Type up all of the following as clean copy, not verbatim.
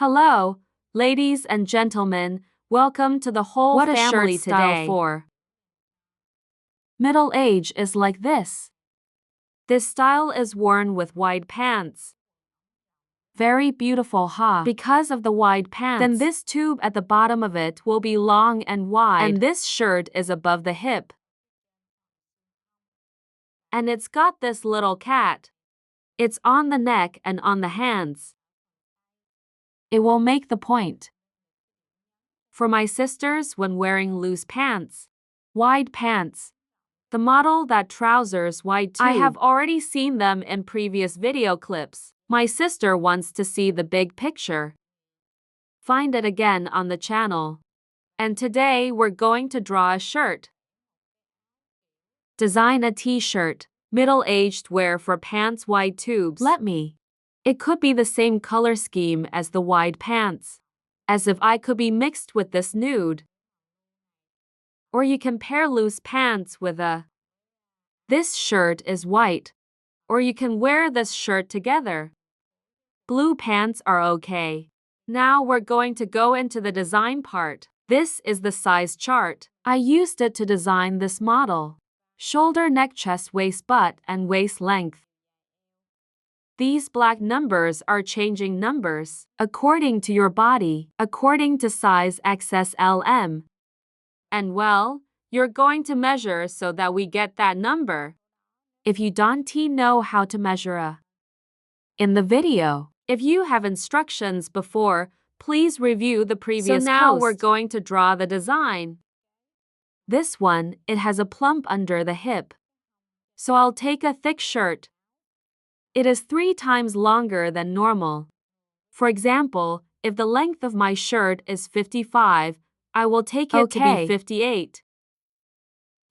Hello, ladies and gentlemen, welcome to the whole What a family shirt style today. for middle age is like this. This style is worn with wide pants. Very beautiful, huh? Because of the wide pants, then this tube at the bottom of it will be long and wide, and this shirt is above the hip. And it's got this little cat. It's on the neck and on the hands. It will make the point. For my sisters when wearing loose pants, wide pants, the model that trousers wide too. I have already seen them in previous video clips. My sister wants to see the big picture. Find it again on the channel. And today we're going to draw a shirt. Design a t-shirt, middle-aged wear for pants wide tubes. It could be the same color scheme as the wide pants. As if I could be mixed with this nude. Or you can pair loose pants with this shirt is white. Or you can wear this shirt together. Blue pants are okay. Now we're going to go into the design part. This is the size chart. I used it to design this model. Shoulder, neck, chest, waist, butt, and waist length. These black numbers are changing numbers according to your body, according to size XXL. And well, you're going to measure so that we get that number. If you don't know how to measure in the video, if you have instructions before, please review the previous So now post. We're going to draw the design. This one, it has a plump under the hip. So I'll take a thick shirt. It is 3 times longer than normal. For example, if the length of my shirt is 55, I will take it to be 58.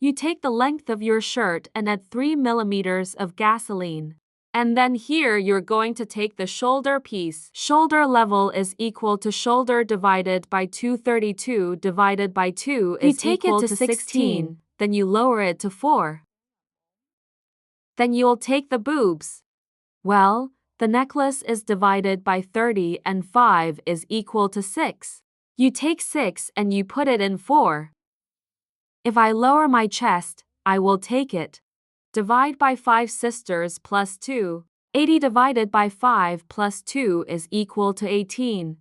You take the length of your shirt and add 3 millimeters of gasoline. And then here you're going to take the shoulder piece. Shoulder level is equal to shoulder divided by 232 divided by 2 is equal to 16. Then you lower it to 4. Then you'll take the boobs. Well, the necklace is divided by 30 and 5 is equal to 6. You take 6 and you put it in 4. If I lower my chest, I will take it. Divide by 5 sisters plus 2. 80 divided by 5 plus 2 is equal to 18.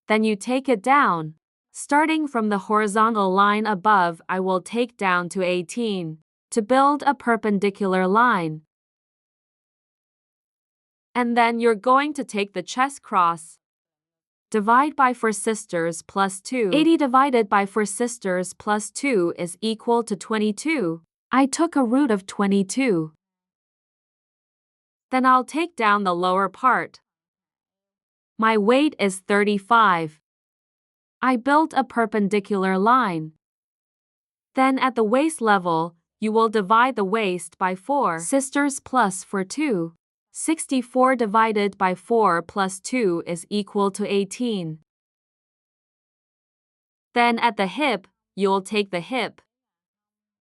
Then you take it down. Starting from the horizontal line above, I will take down to 18. To build a perpendicular line. And then you're going to take the chest cross. Divide by 4 sisters plus 2. 80 divided by 4 sisters plus 2 is equal to 22. I took a root of 22. Then I'll take down the lower part. My weight is 35. I built a perpendicular line. Then at the waist level, you will divide the waist by 4 sisters plus 4 2. 64 divided by 4 plus 2 is equal to 18. Then at the hip, you'll take the hip.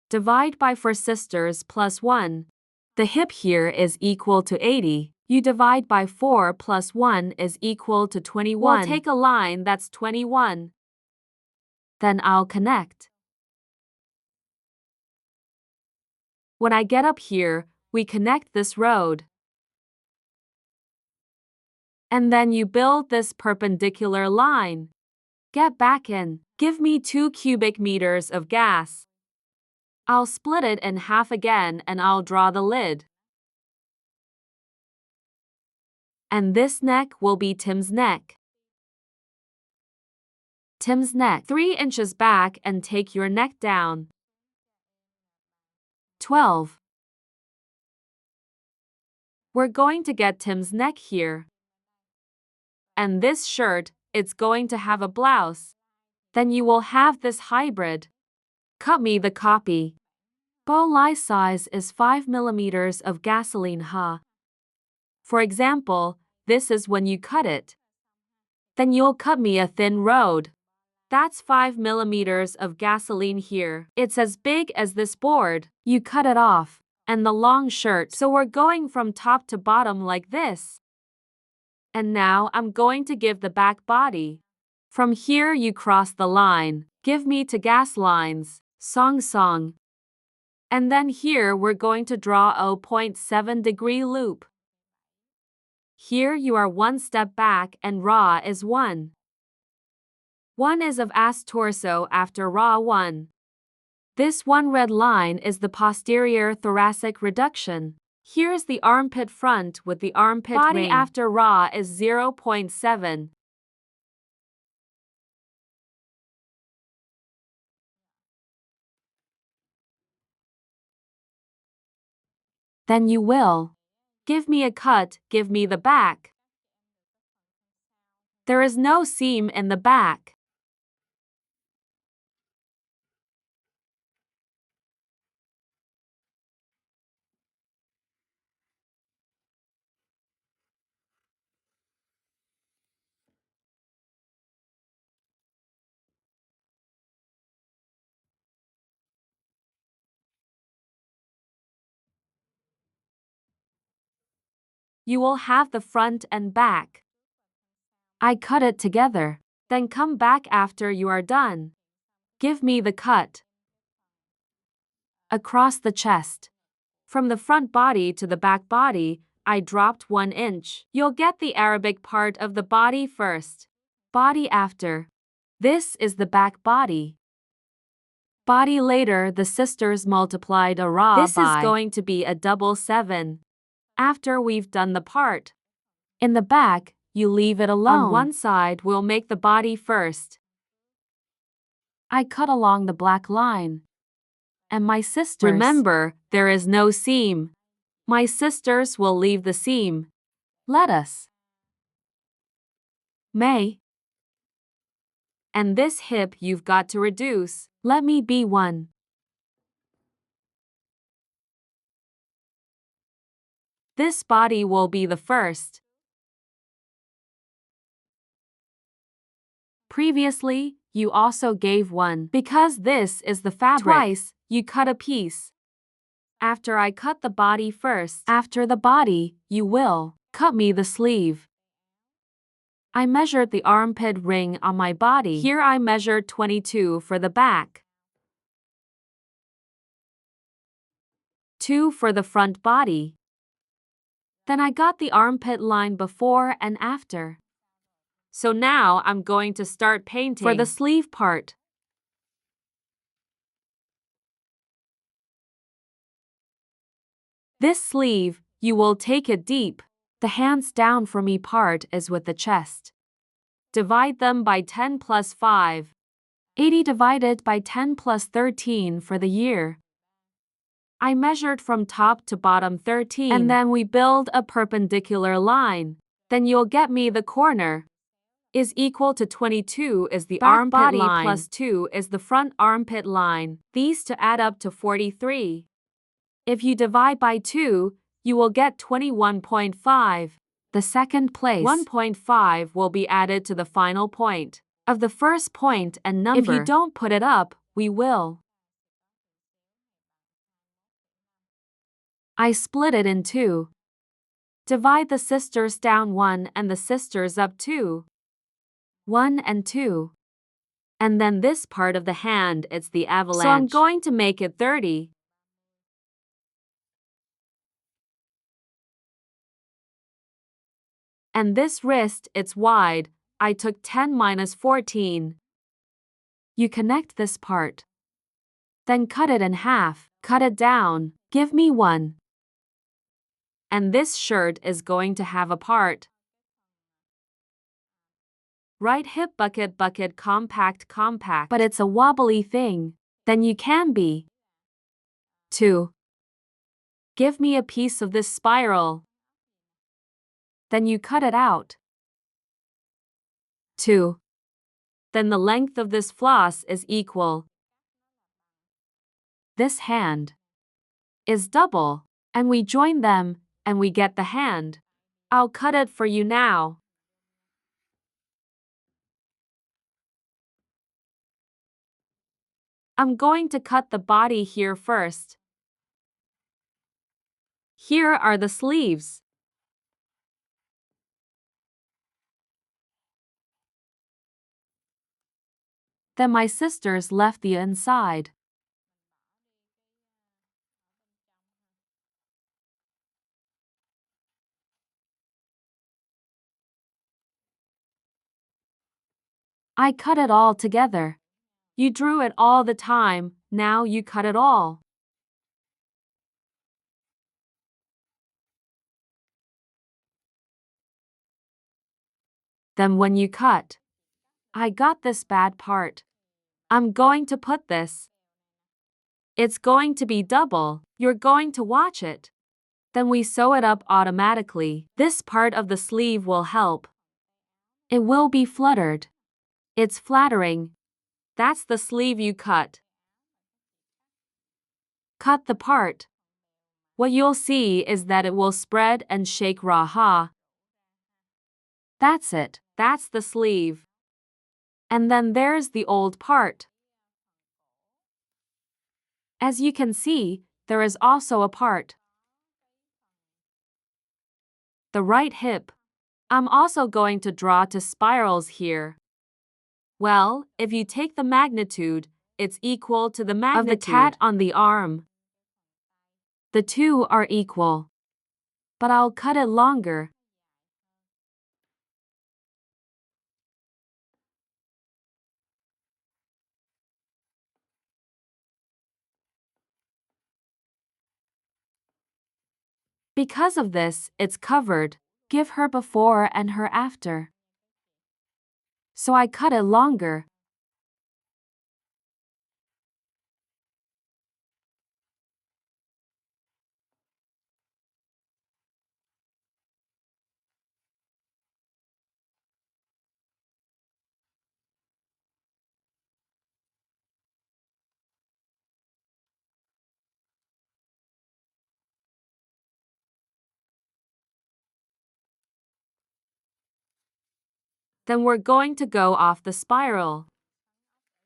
Divide by 4 sisters plus 1. The hip here is equal to 80. You divide by 4 plus 1 is equal to 21. We'll take a line that's 21. Then I'll connect. When I get up here, we connect this road. And then you build this perpendicular line. Get back in. Give me 2 cubic meters of gas. I'll split it in half again and I'll draw the lid. And this neck will be Tim's neck. Tim's neck. 3 inches back and take your neck down. 12. We're going to get Tim's neck here. And this shirt, it's going to have a blouse. Then you will have this hybrid. Cut me the copy. Bow lie size is 5 millimeters of gasoline, huh? For example, this is when you cut it. Then you'll cut me a thin road. That's 5 millimeters of gasoline here. It's as big as this board. You cut it off. And the long shirt. So we're going from top to bottom like this. And now I'm going to give the back body. From here you cross the line, give me to gas lines, song. And then here we're going to draw a 0.7-degree loop. Here you are one step back and raw is 1. 1 is of ass torso after raw 1. This one red line is the posterior thoracic reduction. Here's the armpit front with the armpit body ring. After raw is 0.7. Then you will give me a cut, give me the back. There is no seam in the back. You will have the front and back. I cut it together. Then come back after you are done. Give me the cut. Across the chest. From the front body to the back body, I dropped 1 inch. You'll get the Arabic part of the body first. Body after. This is the back body. Body later the sisters multiplied a raw by. This is going to be a double 7. After we've done the part. In the back, you leave it alone. On one side we'll make the body first. I cut along the black line. And my sisters. Remember, there is no seam. My sisters will leave the seam. Let us. May. And this hip you've got to reduce. Let me be 1. This body will be the first. Previously, you also gave 1. Because this is the fabric. Twice, you cut a piece. After I cut the body first. After the body, you will cut me the sleeve. I measured the armpit ring on my body. Here I measured 22 for the back. 2 for the front body. Then I got the armpit line before and after. So now I'm going to start painting for the sleeve part. This sleeve, you will take it deep. The hands down for me part is with the chest. Divide them by 10 plus 5. 80 divided by 10 plus 13 for the year. I measured from top to bottom 13. And then we build a perpendicular line. Then you'll get me the corner. Is equal to 22 is the back armpit body line. Plus 2 is the front armpit line. These to add up to 43. If you divide by 2, you will get 21.5. The second place 1.5 will be added to the final point of the first point and number. If you don't put it up, we will. I split it in 2. Divide the sisters down 1 and the sisters up 2. 1 and 2. And then this part of the hand, it's the avalanche. So I'm going to make it 30. And this wrist, it's wide. I took 10 minus 14. You connect this part. Then cut it in half. Cut it down. Give me 1. And this shirt is going to have a part. Right hip bucket compact. But it's a wobbly thing. Then you can be. 2. Give me a piece of this spiral. Then you cut it out. 2. Then the length of this floss is equal. This hand is double, and we join them, and we get the hand. I'll cut it for you now. I'm going to cut the body here first. Here are the sleeves. Then my sisters left the inside. I cut it all together. You drew it all the time, now you cut it all. Then when you cut, I got this bad part. I'm going to put this. It's going to be double, you're going to watch it. Then we sew it up automatically. This part of the sleeve will help. It will be fluttered. It's flattering. That's the sleeve you cut. Cut the part. What you'll see is that it will spread and shake raw. That's it. That's the sleeve. And then there's the old part. As you can see, there is also a part. The right hip. I'm also going to draw to spirals here. Well, if you take the magnitude, it's equal to the magnitude of the cat on the arm. The two are equal. But I'll cut it longer. Because of this, it's covered. Give her before and her after. So I cut it longer. Then we're going to go off the spiral.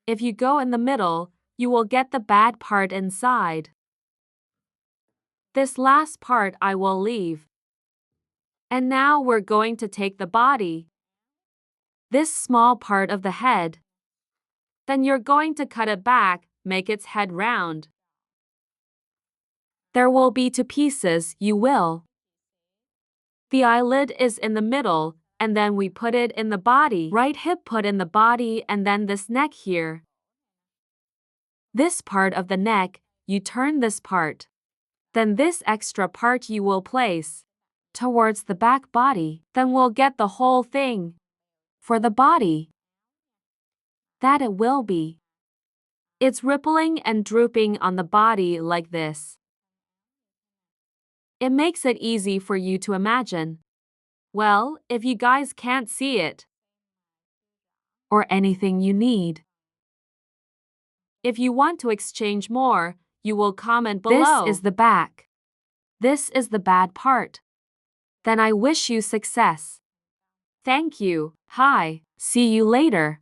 If you go in the middle, you will get the bad part inside. This last part I will leave. And now we're going to take the body. This small part of the head. Then you're going to cut it back, make its head round. There will be two pieces, you will. The eyelid is in the middle, and then we put it in the body. Right hip put in the body and then this neck here. This part of the neck, you turn this part. Then this extra part you will place towards the back body. Then we'll get the whole thing. For the body. That it will be. It's rippling and drooping on the body like this. It makes it easy for you to imagine. Well, if you guys can't see it, or anything you need. If you want to exchange more, you will comment below. This is the back. This is the bad part. Then I wish you success. Thank you. Hi. See you later.